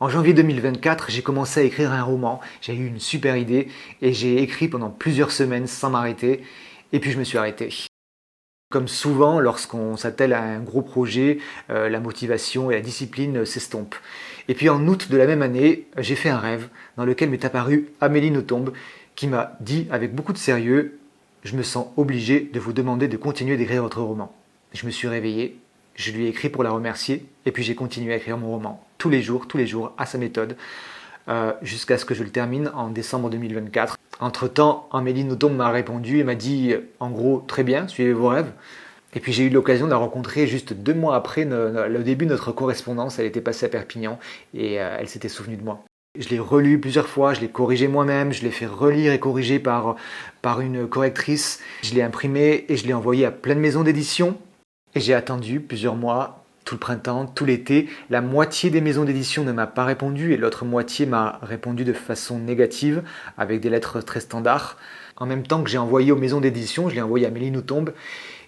En janvier 2024, j'ai commencé à écrire un roman. J'ai eu une super idée et j'ai écrit pendant plusieurs semaines sans m'arrêter. Et puis je me suis arrêté. Comme souvent, lorsqu'on s'attelle à un gros projet, la motivation et la discipline s'estompent. Et puis en août de la même année, j'ai fait un rêve dans lequel m'est apparue Amélie Nothomb qui m'a dit avec beaucoup de sérieux: je me sens obligé de vous demander de continuer d'écrire votre roman. Je me suis réveillé, je lui ai écrit pour la remercier et puis j'ai continué à écrire mon roman tous les jours, à sa méthode, jusqu'à ce que je le termine en décembre 2024. Entre-temps, Amélie Nothomb m'a répondu et m'a dit en gros: très bien, suivez vos rêves. Et puis j'ai eu l'occasion de la rencontrer juste 2 mois après le début de notre correspondance. Elle était passée à Perpignan et elle s'était souvenue de moi. Je l'ai relu plusieurs fois, je l'ai corrigé moi-même, je l'ai fait relire et corriger par une correctrice. Je l'ai imprimé et je l'ai envoyé à plein de maisons d'édition. Et j'ai attendu plusieurs mois, tout le printemps, tout l'été. La moitié des maisons d'édition ne m'a pas répondu et l'autre moitié m'a répondu de façon négative, avec des lettres très standards. En même temps que j'ai envoyé aux maisons d'édition, je l'ai envoyé à Amélie Nothomb,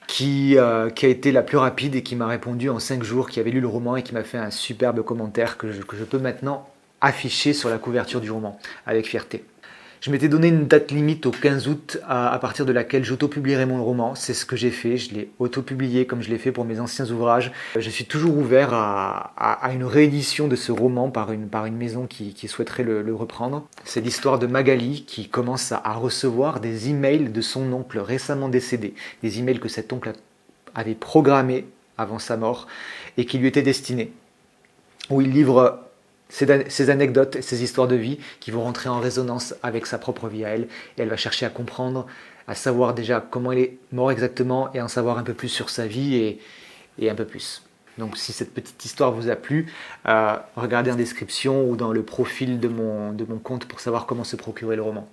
qui a été la plus rapide et qui m'a répondu en 5 jours, qui avait lu le roman et qui m'a fait un superbe commentaire que je peux maintenant afficher sur la couverture du roman, avec fierté. Je m'étais donné une date limite au 15 août à partir de laquelle j'auto-publierai mon roman. C'est ce que j'ai fait, je l'ai auto-publié comme je l'ai fait pour mes anciens ouvrages. Je suis toujours ouvert à une réédition de ce roman par une maison qui souhaiterait le reprendre. C'est l'histoire de Magali qui commence à recevoir des emails de son oncle récemment décédé. Des emails que cet oncle avait programmés avant sa mort et qui lui étaient destinés. Où il livre ces anecdotes et ces histoires de vie qui vont rentrer en résonance avec sa propre vie à elle. Et elle va chercher à comprendre, à savoir déjà comment il est mort exactement et en savoir un peu plus sur sa vie et un peu plus. Donc si cette petite histoire vous a plu, regardez en description ou dans le profil de mon compte pour savoir comment se procurer le roman.